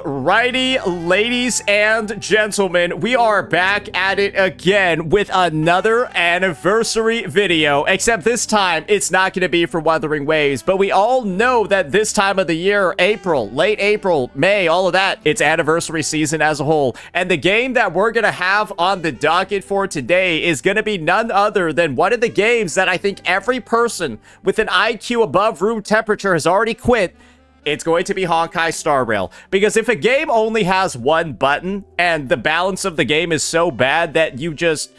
Alrighty, ladies and gentlemen, we are back at it again with another anniversary video, except this time it's not going to be for Wuthering Waves, but we all know that this time of the year, April, late April, May, all of that, it's anniversary season as a whole, and the game that we're going to have on the docket for today is going to be none other than one of the games that I think every person with an IQ above room temperature has already quit. It's going to be Honkai Star Rail, because if a game only has one button and the balance of the game is so bad that you just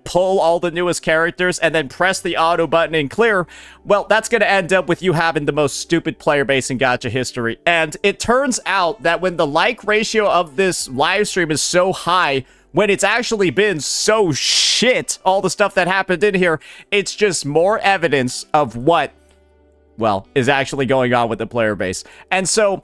pull all the newest characters and then press the auto button and clear, well, that's going to end up with you having the most stupid player base in gacha history. And it turns out that when the like ratio of this live stream is so high, when it's actually been so shit, all the stuff that happened in here, it's just more evidence of what, well, is actually going on with the player base. And so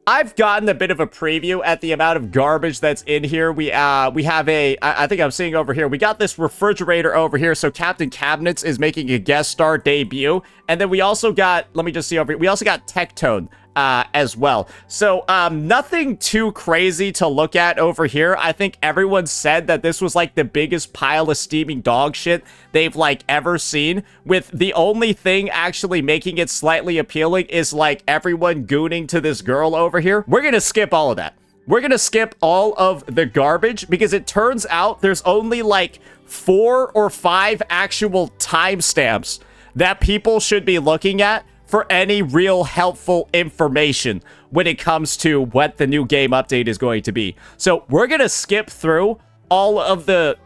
I've gotten a bit of a preview at the amount of garbage that's in here. We have I think I'm seeing over here, we got this refrigerator over here. So Captain Cabinets is making a guest star debut. And then we also got, let me just see over here, we also got Tectone as well. So nothing too crazy to look at over here. I think everyone said that this was like the biggest pile of steaming dog shit they've like ever seen, with the only thing actually making it slightly appealing is like everyone gooning to this girl over here. We're gonna skip all of that. We're gonna skip all of the garbage because it turns out there's only like 4 or 5 actual timestamps that people should be looking at for any real helpful information when it comes to what the new game update is going to be. So we're gonna skip through all of the,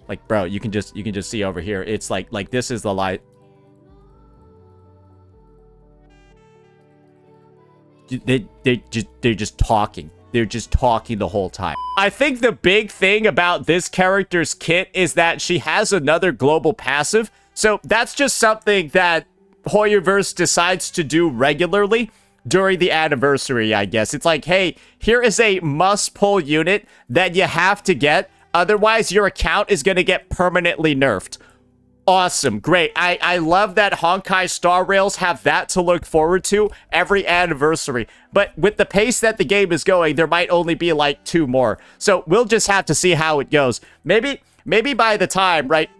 like, bro, you can just see over here. It's like this is the light. They're just talking. They're just talking the whole time. I think the big thing about this character's kit is that she has another global passive. So that's just something that Hoyoverse decides to do regularly during the anniversary, I guess. It's like, hey, here is a must-pull unit that you have to get. Otherwise, your account is going to get permanently nerfed. Awesome. Great. I love that Honkai Star Rails have that to look forward to every anniversary. But with the pace that the game is going, there might only be like 2 more. So we'll just have to see how it goes. Maybe by the time, right?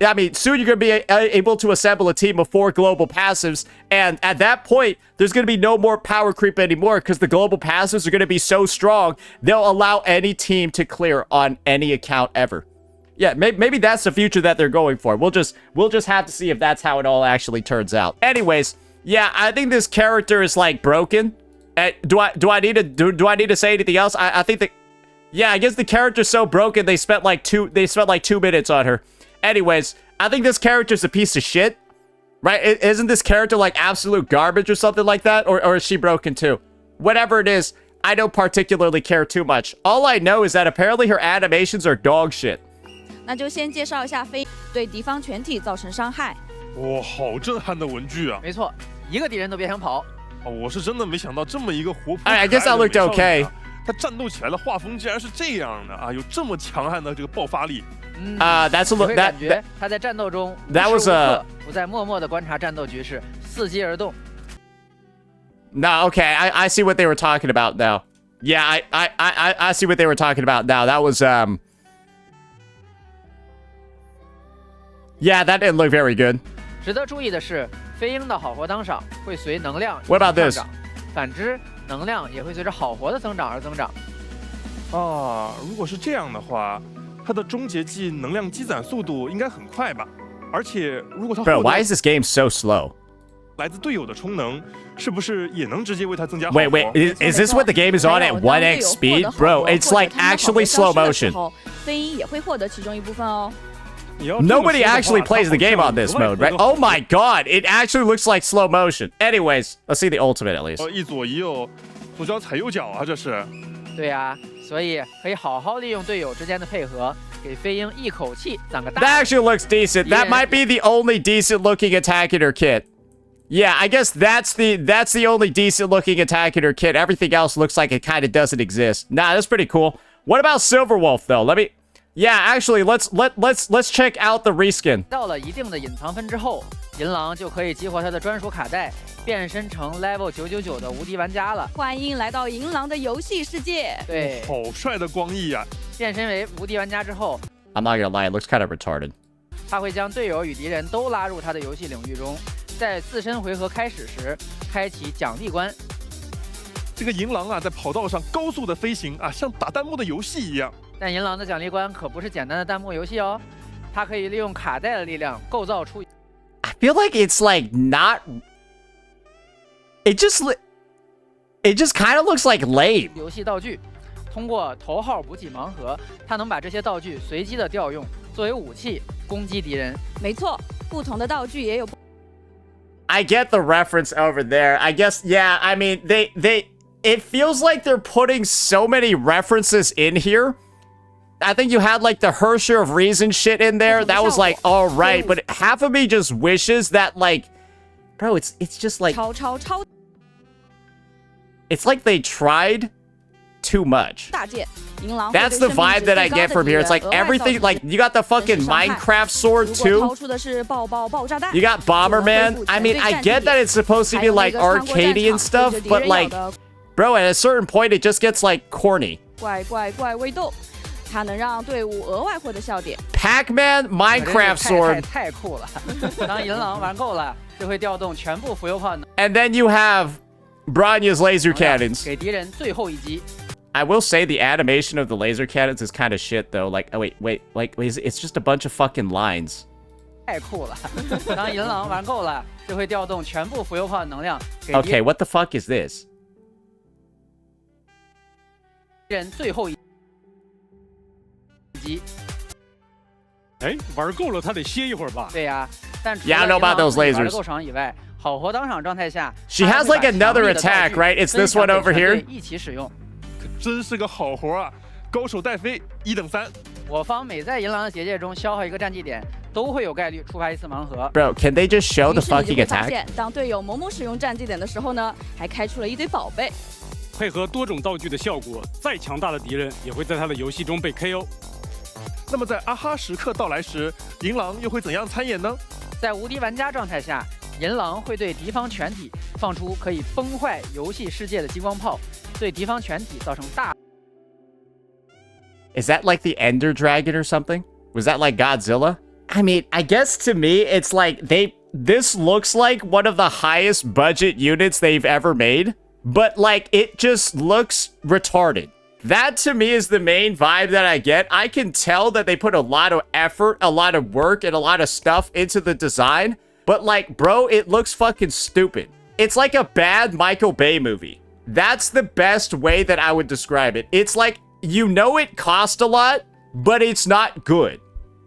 I mean, soon you're going to be able to assemble a team of 4 global passives. And at that point, there's going to be no more power creep anymore because the global passives are going to be so strong, they'll allow any team to clear on any account ever. Yeah, maybe that's the future that they're going for. We'll just have to see if that's how it all actually turns out. Anyways, yeah, I think this character is like broken. Do I need to say anything else? I think that, yeah, I guess the character's so broken they spent like 2 minutes on her. Anyways, I think this character's a piece of shit. Right? Isn't this character like absolute garbage or something like that? Or is she broken too? Whatever it is, I don't particularly care too much. All I know is that apparently her animations are dog shit. 那就先介绍一下飞对敌方全体造成伤害。哇，好震撼的文具啊！没错，一个敌人都别想跑。哦，我是真的没想到这么一个活泼。I guess I looked okay. 他战斗起来的画风竟然是这样的啊，有这么强悍的这个爆发力。That's a look. 感觉他在战斗中 that was a. 不再默默地观察战斗局势，伺机而动。No, okay, I see what they were talking about now. Yeah, I see what they were talking about now. That was Yeah, that didn't look very good. 值得注意的是，飞鹰的好活当赏会随能量 What about this? 反之，能量也会随着好活的增长而增长。啊，如果是这样的话，它的终结技能量积攒速度应该很快吧？而且如果它 Bro, why is this game so slow? 来自队友的充能，是不是也能直接为它增加？ Wait, is this what the game is on at 1x speed? Bro, it's like actually slow motion. 飞鹰也会获得其中一部分哦。 Nobody actually plays the game on this mode, right? Oh my god, it actually looks like slow motion. Anyways, let's see the ultimate at least. 一左一右，左脚踩右脚啊，这是。对呀，所以可以好好利用队友之间的配合，给飞鹰一口气攒个大。 That actually looks decent. That might be the only decent looking attack in her kit. Yeah, I guess that's the only decent looking attack in her kit. Everything else looks like it kind of doesn't exist. Nah, that's pretty cool. What about Silverwolf though? Yeah, actually, let's check out the reskin. 到了一定的隐藏分之后，银狼就可以激活他的专属卡带，变身成 Level 999的无敌玩家了。欢迎来到银狼的游戏世界。对，好帅的光翼啊！变身为无敌玩家之后， I'm not gonna lie, it looks kind of retarded. 他会将队友与敌人都拉入他的游戏领域中，在自身回合开始时开启奖励关。这个银狼啊，在跑道上高速的飞行啊，像打弹幕的游戏一样。但银狼的奖励关可不是简单的弹幕游戏哦，它可以利用卡带的力量构造出。I feel like it's like not. It just kind of looks like lame. 游戏道具，通过头号补给盲盒，它能把这些道具随机的调用，作为武器攻击敌人。没错，不同的道具也有。I get the reference over there. I guess, yeah. I mean, it feels like they're putting so many references in here. I think you had like the Hersher of Reason shit in there. That was like all right, but half of me just wishes that like, bro, it's just like it's like they tried too much. That's the vibe that I get from here. It's like everything, like you got the fucking Minecraft sword too. You got Bomberman. I mean, I get that it's supposed to be like Arcadian stuff, but like, bro, at a certain point, it just gets like corny. Pac-Man Minecraft sword. 太酷了！当银狼玩够了，就会调动全部浮游炮能。And then you have Bronya's laser cannons. 给敌人最后一击。 I will say the animation of the laser cannons is kind of shit though. Like, oh wait, like it's just a bunch of fucking lines. 太酷了！当银狼玩够了，就会调动全部浮游炮能量。 Okay, what the fuck is this? 敌人最后一击。哎，玩够了，他得歇一会儿吧？对呀，但除了 Yeah, I know about those 玩得 lasers. 够爽以外，好活当场状态下 She has like another attack, right? It's this one over here. 一起使用。 真是个好活啊！高手带飞，1等3。我方每在银狼的结界中消耗一个战绩点，都会有概率触发一次盲盒。 Bro, can they just show the 于是你就 fucking 会发 attack? 现，当队友某某使用战绩点的时候呢，还开出了一堆宝贝。配合多种道具的效果，再强大的敌人也会在他的游戏中被 KO。那么在啊哈时刻到来时，银狼又会怎样参演呢？在无敌玩家状态下，银狼会对敌方全体放出可以崩坏游戏世界的激光炮，对敌方全体造成大。 Is that like the Ender Dragon or something? Was that like Godzilla? I mean, I guess to me, it's like this looks like one of the highest budget units they've ever made, but like it just looks retarded. That to me is the main vibe that I get. I can tell that they put a lot of effort, a lot of work, and a lot of stuff into the design, but like, bro, it looks fucking stupid. It's like a bad Michael Bay movie. That's the best way that I would describe it. It's like, you know it cost a lot, but it's not good.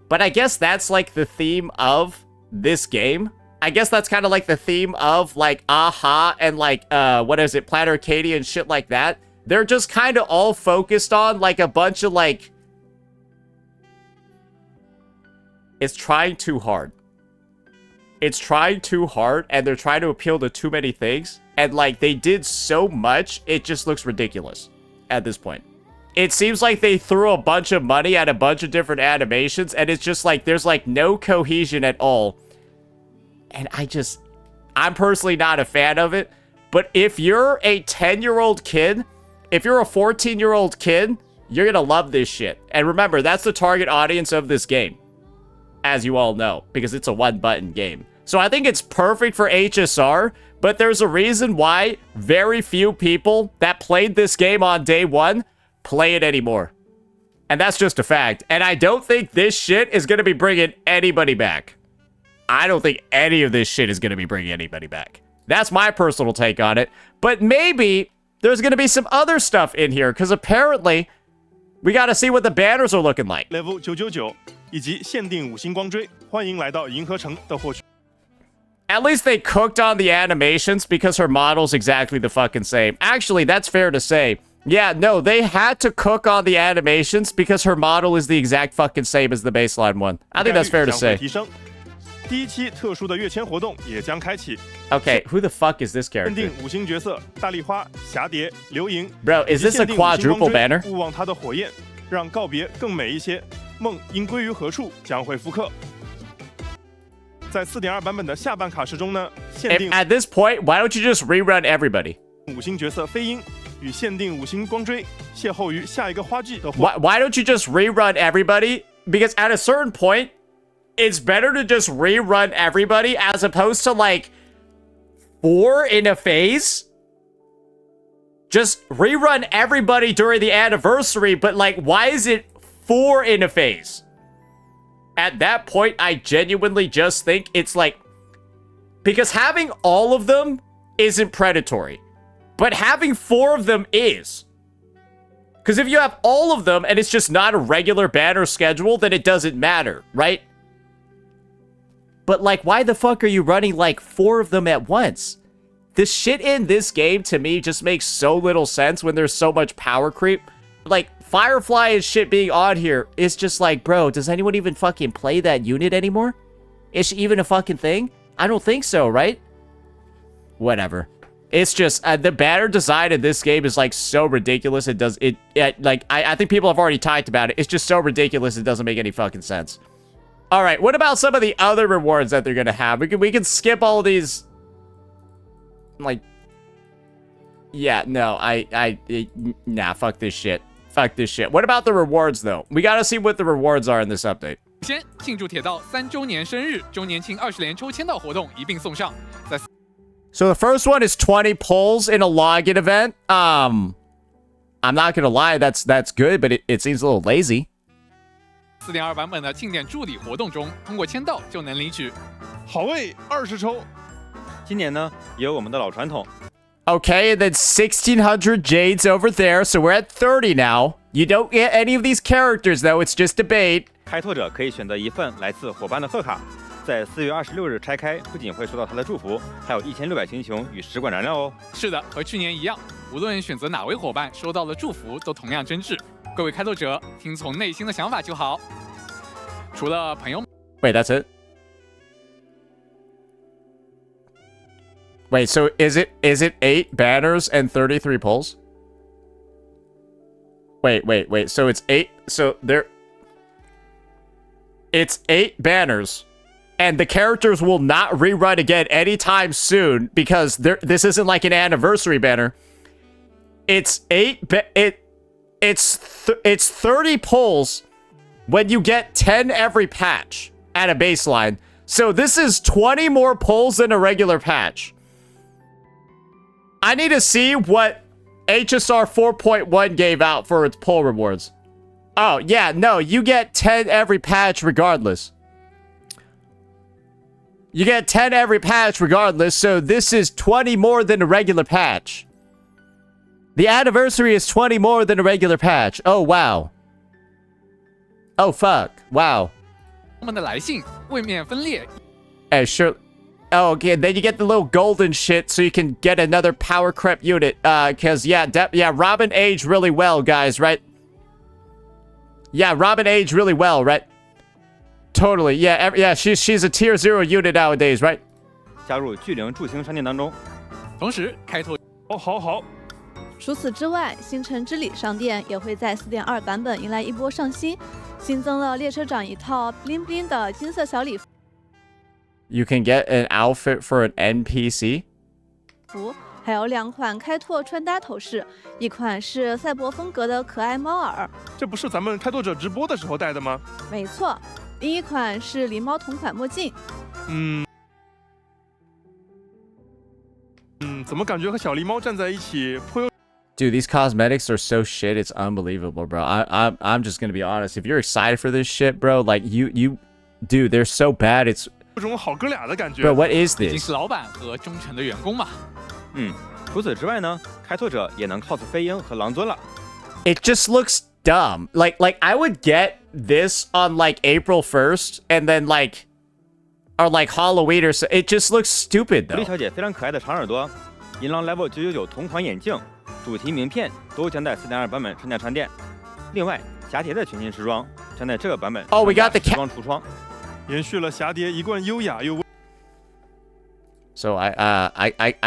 But I guess that's like the theme of this game. I guess that's kind of like the theme of like Aha and like, what is it, Planet Arcadia and shit like that. They're just kind of all focused on like a bunch of like... It's trying too hard. It's trying too hard and they're trying to appeal to too many things. And like they did so much, it just looks ridiculous at this point. It seems like they threw a bunch of money at a bunch of different animations and it's just like there's like no cohesion at all. And I'm personally not a fan of it. But if you're a 10-year-old kid, if you're a 14-year-old kid, you're gonna love this shit. And remember, that's the target audience of this game, as you all know, because it's a one-button game. So I think it's perfect for HSR, but there's a reason why very few people that played this game on day one play it anymore. And that's just a fact. And I don't think this shit is going to be bringing anybody back. I don't think any of this shit is going to be bringing anybody back. That's my personal take on it. But maybe there's going to be some other stuff in here, because apparently we got to see what the banners are looking like. Level 999以及限定5星光锥，欢迎来到银河城的获取。 At least they cooked on the animations because her model's exactly the fucking same. Actually, that's fair to say. Yeah, no, they had to cook on the animations because her model is the exact fucking same as the baseline one. I think that's fair to say. 第一期特殊的跃迁活动也将开启。 Okay, who the fuck is this 限 character? 定5星角色大丽花、蛱蝶、流萤。 Bro, is this a quadruple banner? 勿忘它的火焰，让告别更美一些。梦应归于何处将会复刻。在4.2版本的下半卡池中呢，限定 At this point, why don't you just rerun everybody? 5星角色飞鹰与限定5星光追邂逅于下一个花季的 Why don't you just rerun everybody? Because at a certain point, it's better to just rerun everybody as opposed to like 4 in a phase. Just rerun everybody during the anniversary, but like, why is it 4 in a phase? At that point, I genuinely just think it's like, because having all of them isn't predatory, but having 4 of them is. Because if you have all of them and it's just not a regular banner schedule, then it doesn't matter, right? But like, why the fuck are you running like 4 of them at once? The shit in this game to me just makes so little sense when there's so much power creep. Like, Firefly and shit being on here is just like, bro, does anyone even fucking play that unit anymore? Is she even a fucking thing? I don't think so, right? Whatever. It's just, the banner design in this game is like so ridiculous. I think people have already talked about it. It's just so ridiculous it doesn't make any fucking sense. All right, what about some of the other rewards that they're gonna have? We can skip all these. Like, yeah, no, nah, fuck this shit. Fuck this shit. What about the rewards, though? We gotta see what the rewards are in this update. 先庆祝铁道3周年生日周年庆20连抽签到活动一并送上。在 So the first one is 20 pulls in a login event. I'm not gonna lie, that's good, but it seems a little lazy. 4.2版本的庆典助理活动中，通过签到就能领取。好位20抽。今年呢，也有我们的老传统。 Okay, and then 1,600 jades over there, so we're at 30 now. You don't get any of these characters, though. It's just a bait. 开拓者可以选择一份来自伙伴的贺卡，在4月26日拆开，不仅会收到他的祝福，还有1600星球与10管燃料哦。是的，和去年一样，无论选择哪位伙伴，收到的祝福都同样真挚。各位开拓者，听从内心的想法就好。除了朋友 Wait, that's it? Wait, so is it 8 banners and 33 pulls? Wait. So it's 8. So it's 8 banners, and the characters will not rerun again anytime soon because this isn't like an anniversary banner. It's 30 pulls when you get 10 every patch at a baseline. So this is 20 more pulls than a regular patch. I need to see what HSR 4.1 gave out for its pull rewards. Oh, yeah, no, you get 10 every patch regardless. You get 10 every patch regardless, so this is 20 more than a regular patch. The anniversary is 20 more than a regular patch. Oh, wow. Oh, fuck. Wow. 们的来信位面分裂。 Hey, sure. Oh, okay, then you get the little golden shit so you can get another power creep unit. Cause yeah, Robin aged really well, guys, right? Yeah, Robin aged really well, right? Totally, yeah, she's a tier 0 unit nowadays, right? 加入巨灵筑星商店当中。同时，开拓哦，好。除此之外，星辰之礼商店也会在4.2版本迎来一波上新，新增了列车长一套 bling bling 的金色小礼服。 You can get an outfit for an NPC. 还有2款开拓穿搭头饰，一款是赛博风格的可爱猫耳，这不是咱们开拓者直播的时候戴的吗？没错。另一款是狸猫同款墨镜。怎么感觉和小狸猫站在一起颇有 Dude, these cosmetics are so shit. It's unbelievable, bro. I'm just gonna be honest. If you're excited for this shit, bro, like you, dude, they're so bad. It's 种好哥俩的感觉。 bro, what is 毕竟 this? 是老板和忠诚的员工嘛。除此之外呢，开拓者也能 cos 飞鹰和狼尊了。 It just looks dumb. Like I would get this on like April 1st, and then like, or like Halloween or so. It just looks stupid 狐狸 though. 小姐非常可爱的长耳朵，银狼 level 999同款眼镜，主题名片都将在4.2版本上架商店。另外，侠蝶的全新时装将在这个版本 Oh, we got the 时装橱窗。延续了侠蝶一贯优雅又 So I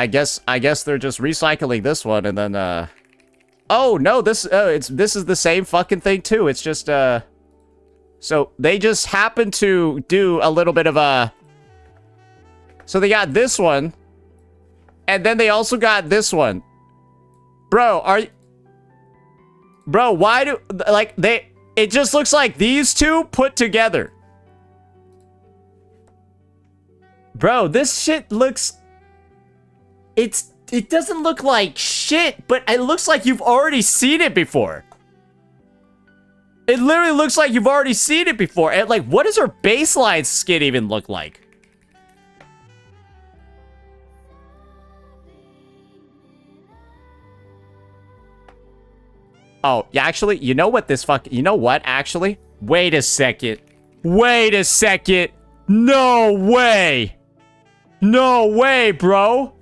guess they're just recycling this one, and then oh no, this is the same fucking thing too. It's just So they just happen to do a little bit of a... So they got this one. And then they also got this one. Bro, are you... Bro, why do... Like, they... It just looks like these two put together. Bro, this shit looks... It doesn't look like shit, but it looks like you've already seen it before. It literally looks like you've already seen it before. And, like, what does her baseline skin even look like? Oh, yeah, actually, you know what this fuck... You know what, actually? Wait a second. Wait a second. No way. No way, bro.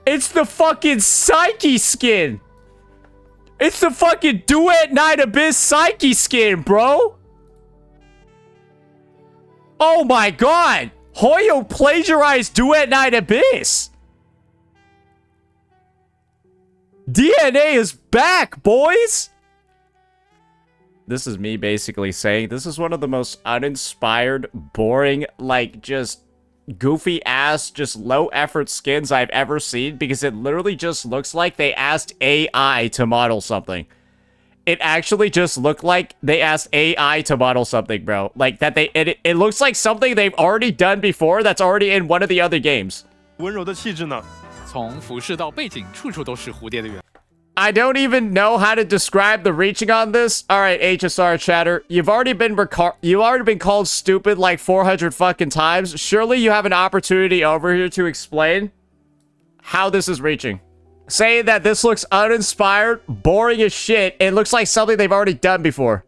It's the fucking Psyche skin. It's the fucking Duet Night Abyss Psyche skin, bro. Oh my god. Hoyo plagiarized Duet Night Abyss. DNA is back, boys! This is me basically saying this is one of the most uninspired, boring, like, just goofy-ass, just low-effort skins I've ever seen, because it literally just looks like they asked AI to model something. It actually just looked like they asked AI to model something, bro. Like, that it looks like something they've already done before that's already in one of the other games. 温柔的气质呢？ 从服饰到背景，处处都是蝴蝶的圆。 I don't even know how to describe the reaching on this. All right, HSR chatter, you've already been called stupid like 400 fucking times. Surely you have an opportunity over here to explain how this is reaching. Saying that this looks uninspired, boring as shit, it looks like something they've already done before.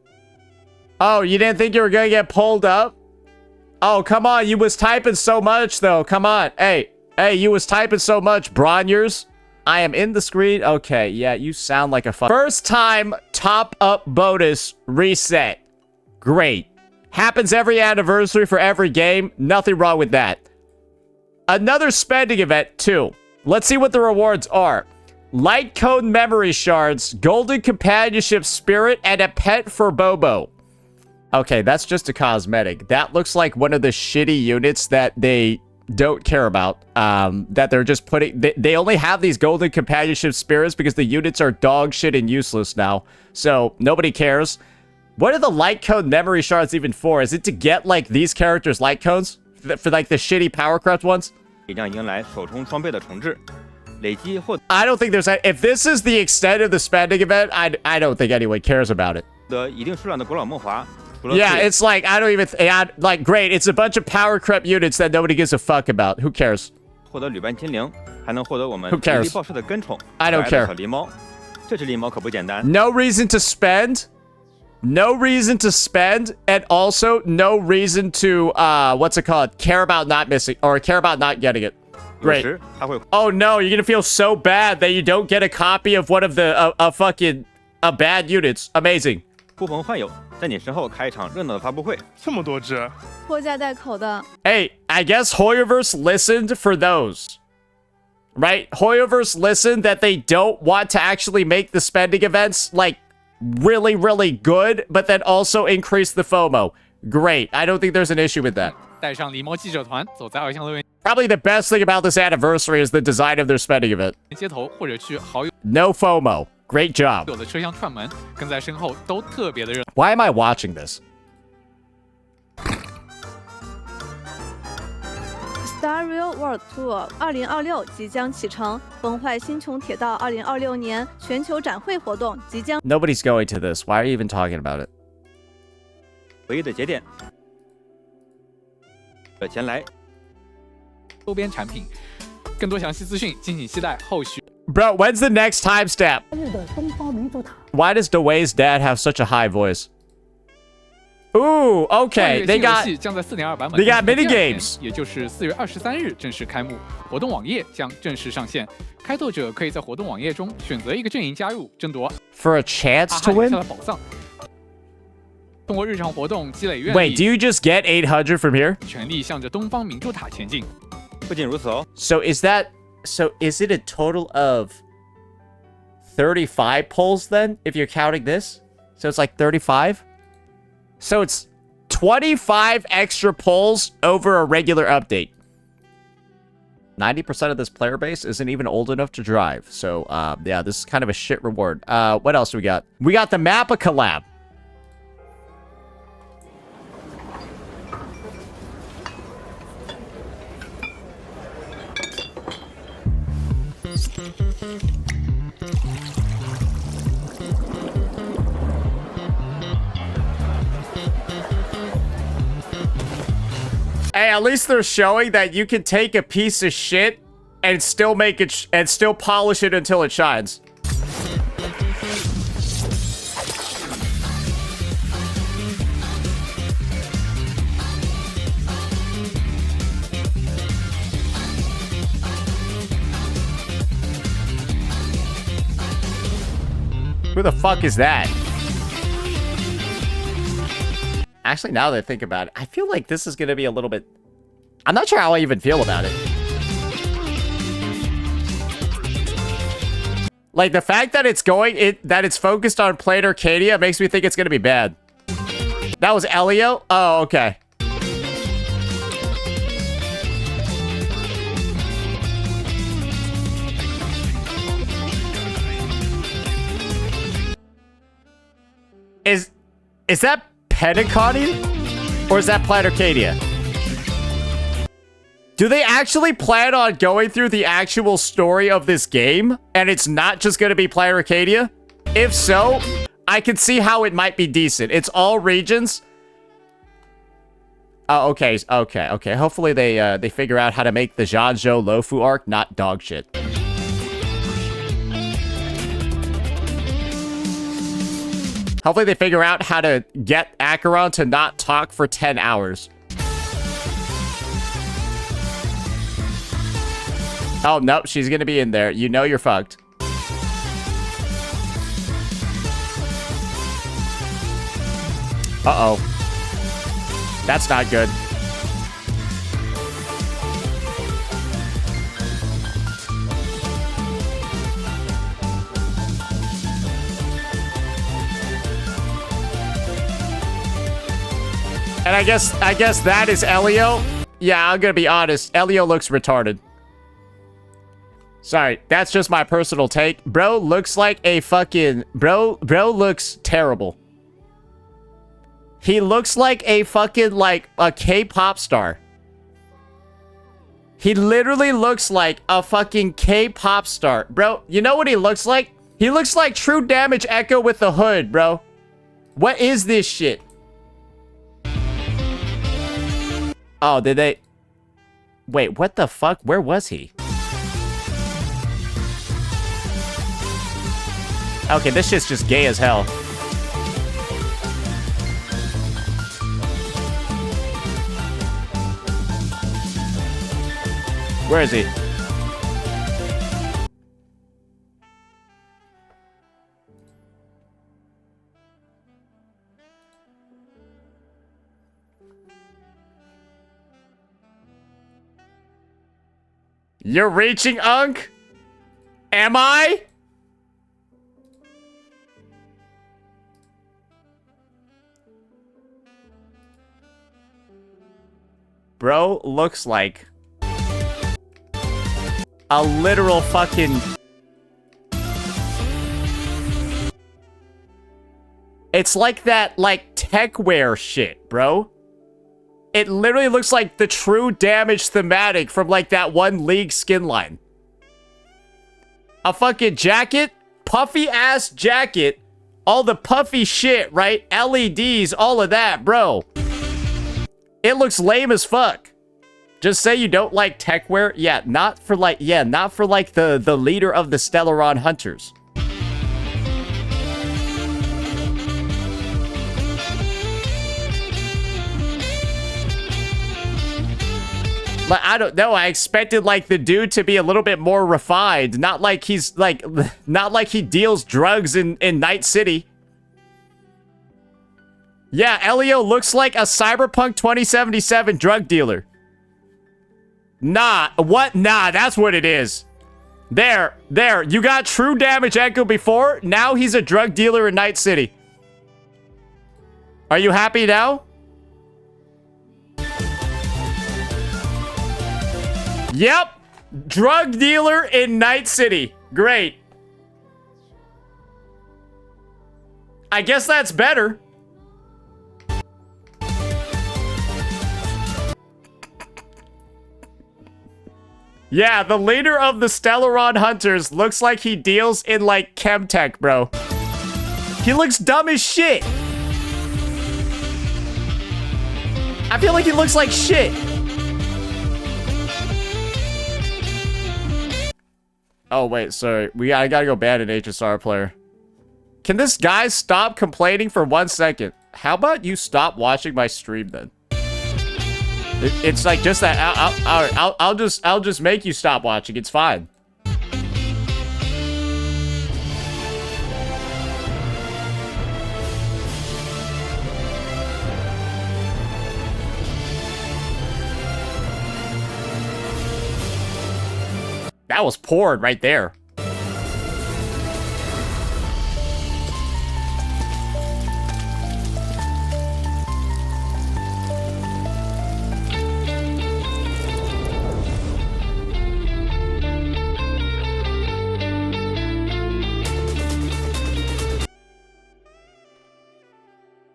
Oh, you didn't think you were gonna get pulled up? Oh, come on, you was typing so much though. Come on, hey, you was typing so much, Bronzers. I am in the screen. Okay, yeah, you sound like a first time top up bonus reset. Great. Happens every anniversary for every game. Nothing wrong with that. Another spending event, too. Let's see what the rewards are. Light Cone Memory Shards, Golden Companionship Spirit, and a pet for Bobo. Okay, that's just a cosmetic. That looks like one of the shitty units that they don't care about. That they're just putting... They only have these Golden Companionship Spirits because the units are dog shit and useless now. So, nobody cares. What are the Light Cone Memory Shards even for? Is it to get, like, these characters' Light Cones? For like, the shitty Power Crept ones? 也将迎来手冲双倍的重置，累积获 I don't think there's... If this is the extent of the spending event, I don't think anyone cares about it. 得一定数量的古老梦华。 Yeah, it's like, I don't even... like, great, it's a bunch of Power Crept units that nobody gives a fuck about. Who cares? 获得旅伴精灵，还能获得我们 Who cares? 无敌报社的跟宠 I don't 可爱的 care. 小狸猫，这只狸猫可不简单。 No reason to spend. No reason to spend. And also, no reason to, what's it called? Care about not missing, or care about not getting it. 有 Great. 时它会 Oh no, you're gonna feel so bad that you don't get a copy of one of the, fucking, bad units. Amazing. 呼朋唤友，在你身后开一场热闹的发布会。这么多只，拖家带口的。 Hey, I guess Hoyoverse listened for those. Right? Hoyoverse listened that they don't want to actually make the spending events, like, really, really good, but then also increase the FOMO. Great. I don't think there's an issue with that. 带上狸猫记者团，走在二项乐园 Probably the best thing about this anniversary is the design of their spending event. 街头，或者去好友 No FOMO. Great job. 的车厢串门，跟在身后都特别的热。 Why am I watching this? Star Rail World Tour 2026即将启程，崩坏星穹铁道2026年全球展会活动即将。 Nobody's going to this. Why are you even talking about it? 唯一的节点。前来。周边产品，更多详细资讯敬请期待后续。 Bro, when's the next timestamp? Why does Dwayne's dad have such a high voice? Ooh, okay. They got 将在4.2版本 they got mini games. 也就是4月23日正式开幕，活动网页将正式上线。开拓者可以在活动网页中选择一个阵营加入，争夺 For a chance to 留 win? 下的宝藏。通过日常活动积累阅 Wait, do you just get 800 from here? 全力向着东方明珠塔前进。不仅如此哦， So is it a total of 35 pulls then, if you're counting this? So it's like 35? So it's 25 extra pulls over a regular update. 90% of this player base isn't even old enough to drive. So, yeah, this is kind of a shit reward. What else do we got? We got the Mappa collab. Hey, at least they're showing that you can take a piece of shit and still make it and still polish it until it shines. Who the fuck is that? Actually, now that I think about it, I feel like this is going to be a little bit... I'm not sure how I even feel about it. Like, the fact that it's focused on Plain Arcadia makes me think it's going to be bad. That was Elio? Oh, okay. Is that Pentaconia? Or is that Plain Arcadia? Do they actually plan on going through the actual story of this game? And it's not just going to be Plain Arcadia? If so, I can see how it might be decent. It's all regions. Oh, okay. Hopefully they figure out how to make the Janjo Lofu arc not dog shit. Hopefully they figure out how to get Acheron to not talk for 10 hours. Oh, nope, she's gonna be in there. You know you're fucked. Uh-oh. That's not good. And I guess that is Elio. Yeah, I'm gonna be honest. Elio looks retarded. Sorry, that's just my personal take. Bro looks like a fucking... Bro looks terrible. He looks like a fucking, like, a K-pop star. He literally looks like a fucking K-pop star. Bro, you know what he looks like? He looks like True Damage Echo with the hood, bro. What is this shit? Oh, did they... Wait, what the fuck? Where was he? Okay, this shit's just gay as hell. Where is he? You're reaching, Unk? Am I? Bro looks like a literal fucking... It's like that, like, techwear shit, bro. It literally looks like the True Damage thematic from, like, that one League skin line. A fucking jacket, puffy-ass jacket, all the puffy shit, right? LEDs, all of that, bro. It looks lame as fuck. Just say you don't like techwear. Yeah, not for like the leader of the Stellaron Hunters. Like, I don't know. I expected like the dude to be a little bit more refined, not like he's like, not like he deals drugs in Night City. Yeah, Elio looks like a Cyberpunk 2077 drug dealer. Nah, what? Nah, that's what it is. There. You got True Damage Echo before. Now he's a drug dealer in Night City. Are you happy now? Yep. Drug dealer in Night City. Great. I guess that's better. Yeah, the leader of the Stellaron Hunters looks like he deals in, like, Chemtech, bro. He looks dumb as shit. I feel like he looks like shit. Oh, wait, sorry. I gotta go ban an HSR player. Can this guy stop complaining for 1 second? How about you stop watching my stream, then? It's like just that. I'll just make you stop watching. It's fine. That was porn right there.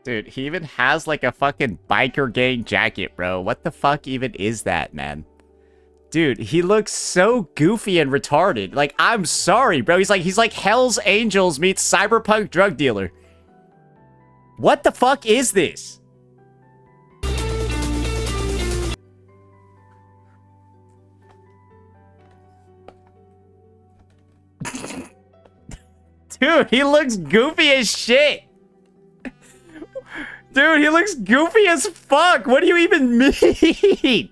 Dude, he even has like a fucking biker gang jacket, bro. What the fuck even is that, man? Dude, he looks so goofy and retarded. Like, I'm sorry, bro. He's like Hell's Angels meets cyberpunk drug dealer. What the fuck is this? Dude, he looks goofy as shit. Dude, he looks goofy as fuck. What do you even mean?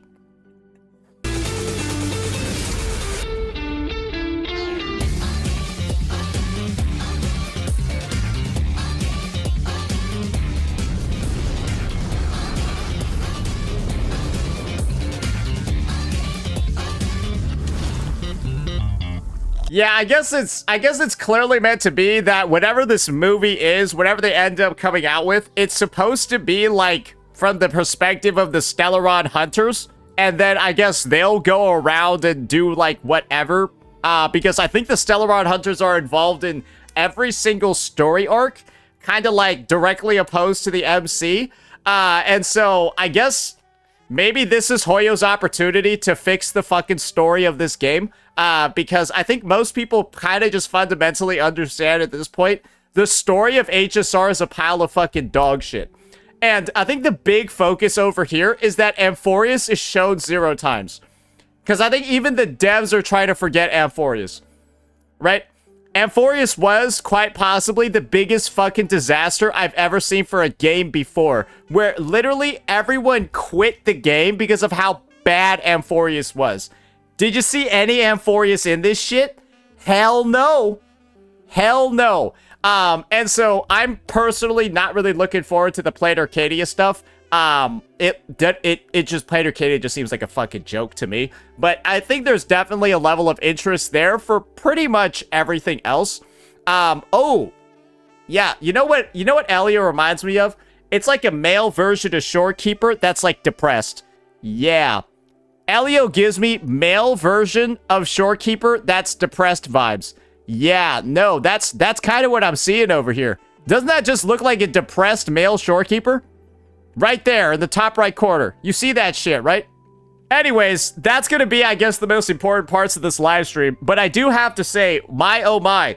Yeah, I guess it's clearly meant to be that whatever this movie is, whatever they end up coming out with, it's supposed to be like from the perspective of the Stellaron Hunters, and then I guess they'll go around and do like whatever, because I think the Stellaron Hunters are involved in every single story arc, kind of like directly opposed to the MC, and so I guess maybe this is Hoyo's opportunity to fix the fucking story of this game. Because I think most people kind of just fundamentally understand at this point, the story of HSR is a pile of fucking dog shit. And I think the big focus over here is that Amphorius is shown 0 times. Because I think even the devs are trying to forget Amphorius. Right? Amphorius was quite possibly the biggest fucking disaster I've ever seen for a game before. Where literally everyone quit the game because of how bad Amphorius was. Did you see any Amphorius in this shit? Hell no. Hell no. And so I'm personally not really looking forward to the Plaid Arcadia stuff. It just, Plaid Arcadia just seems like a fucking joke to me. But I think there's definitely a level of interest there for pretty much everything else. Oh, yeah. You know what Elio reminds me of? It's like a male version of Shorekeeper that's like depressed. Yeah. Elio gives me male version of Shorekeeper that's depressed vibes. Yeah, no, that's kind of what I'm seeing over here. Doesn't that just look like a depressed male Shorekeeper? Right there in the top right corner. You see that shit, right? Anyways, that's gonna be, I guess, the most important parts of this live stream. But I do have to say, my oh my,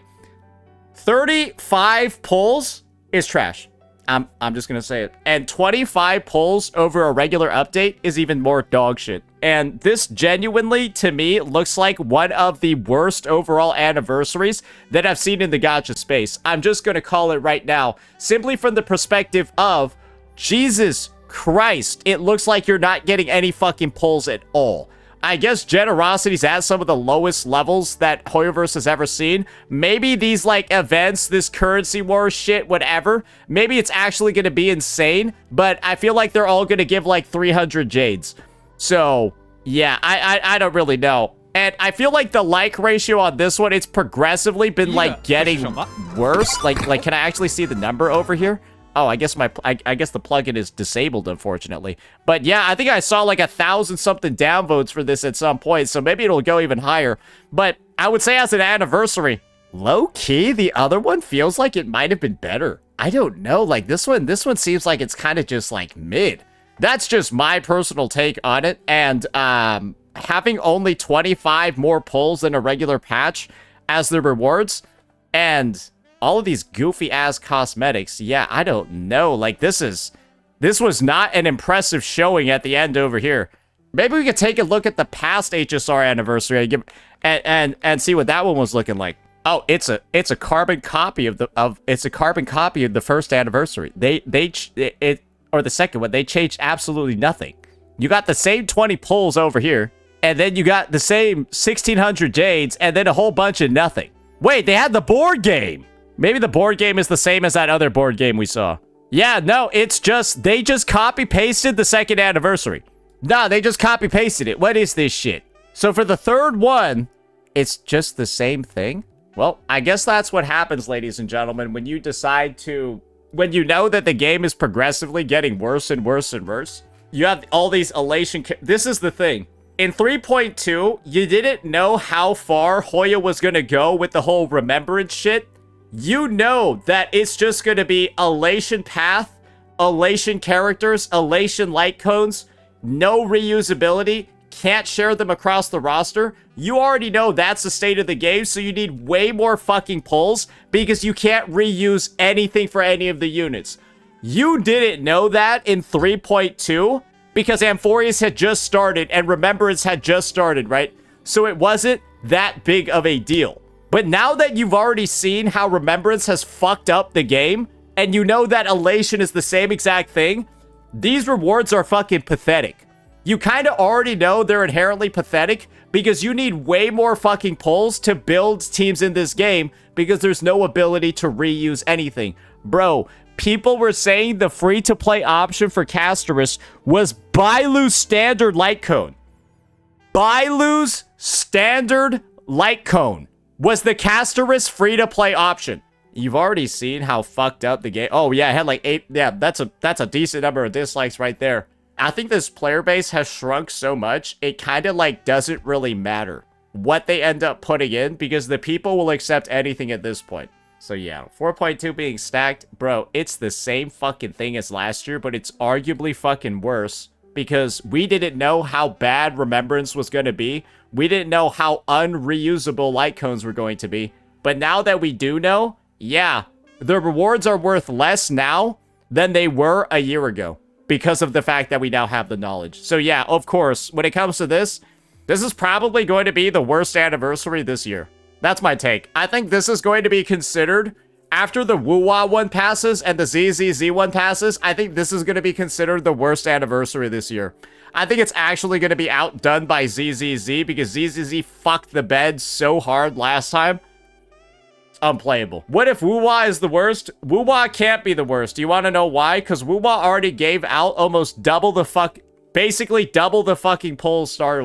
35 pulls is trash. I'm just gonna say it. And 25 pulls over a regular update is even more dog shit. And this genuinely, to me, looks like one of the worst overall anniversaries that I've seen in the gacha space. I'm just gonna call it right now, simply from the perspective of, Jesus Christ, it looks like you're not getting any fucking pulls at all. I guess Generosity's at some of the lowest levels that Hoyoverse has ever seen. Maybe these, like, events, this currency war shit, whatever, maybe it's actually going to be insane, but I feel like they're all going to give, like, 300 jades. So, yeah, I don't really know. And I feel like the like ratio on this one, it's progressively been, like, getting worse. Like, can I actually see the number over here? Oh, I guess I guess the plugin is disabled, unfortunately. But yeah, I think I saw like 1,000-something downvotes for this at some point, so maybe it'll go even higher. But I would say as an anniversary, low-key, the other one feels like it might have been better. I don't know, like this one seems like it's kind of just like mid. That's just my personal take on it, and having only 25 more pulls than a regular patch as the rewards, and all of these goofy-ass cosmetics, yeah, I don't know. Like, this was not an impressive showing at the end over here. Maybe we could take a look at the past HSR anniversary and see what that one was looking like. Oh, it's a carbon copy of the first anniversary. Or the second one. They changed absolutely nothing. You got the same 20 pulls over here, and then you got the same 1,600 jades, and then a whole bunch of nothing. Wait, they had the board game. Maybe the board game is the same as that other board game we saw. Yeah, no, it's just, they just copy-pasted the second anniversary. Nah, they just copy-pasted it. What is this shit? So for the third one, it's just the same thing? Well, I guess that's what happens, ladies and gentlemen, when you decide to... When you know that the game is progressively getting worse and worse and worse. You have all these elation... This is the thing. In 3.2, you didn't know how far Hoyo was going to go with the whole remembrance shit. You know that it's just going to be elation path, elation characters, elation light cones, no reusability, can't share them across the roster. You already know that's the state of the game, so you need way more fucking pulls because you can't reuse anything for any of the units. You didn't know that in 3.2 because Amphorius had just started and Remembrance had just started, right? So it wasn't that big of a deal. But now that you've already seen how Remembrance has fucked up the game, and you know that Elation is the same exact thing, these rewards are fucking pathetic. You kind of already know they're inherently pathetic because you need way more fucking pulls to build teams in this game because there's no ability to reuse anything. Bro, people were saying the free-to-play option for Castorus was Bailu's standard light cone. Bailu's standard light cone was the Castorus free-to-play option. You've already seen how fucked up the game... Oh, yeah, it had like 8... Yeah, that's a decent number of dislikes right there. I think this player base has shrunk so much, it kind of like doesn't really matter what they end up putting in because the people will accept anything at this point. So yeah, 4.2 being stacked, bro, it's the same fucking thing as last year, but it's arguably fucking worse because we didn't know how bad Remembrance was going to be. We didn't know how unreusable light cones were going to be. But now that we do know, yeah, the rewards are worth less now than they were a year ago because of the fact that we now have the knowledge. So yeah, of course, when it comes to this is probably going to be the worst anniversary this year. That's my take. I think this is going to be considered, after the WuWa one passes and the ZZZ one passes, I think this is going to be considered the worst anniversary this year. I think it's actually going to be outdone by ZZZ because ZZZ fucked the bed so hard last time. Unplayable. What if WuWa is the worst? WuWa can't be the worst. Do you want to know why? Because WuWa already gave out almost double the basically double the fucking pulls Star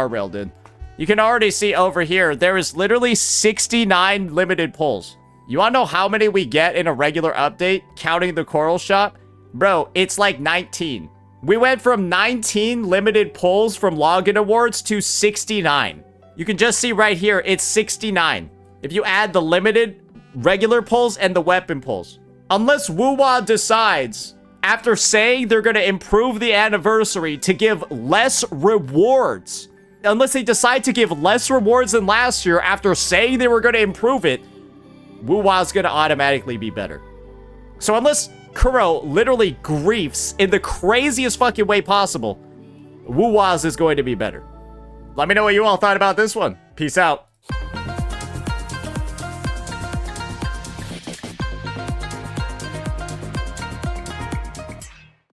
Rail did. You can already see over here, there is literally 69 limited pulls. You want to know how many we get in a regular update, counting the Coral Shop? Bro, it's like 19. We went from 19 limited pulls from Login Awards to 69. You can just see right here, it's 69. If you add the limited, regular pulls, and the weapon pulls. Unless WuWa decides, after saying they're going to improve the anniversary to give less rewards, unless they decide to give less rewards than last year after saying they were going to improve it, WuWa's going to automatically be better. So unless Kuro literally griefs in the craziest fucking way possible, WuWa's is going to be better. Let me know what you all thought about this one. Peace out.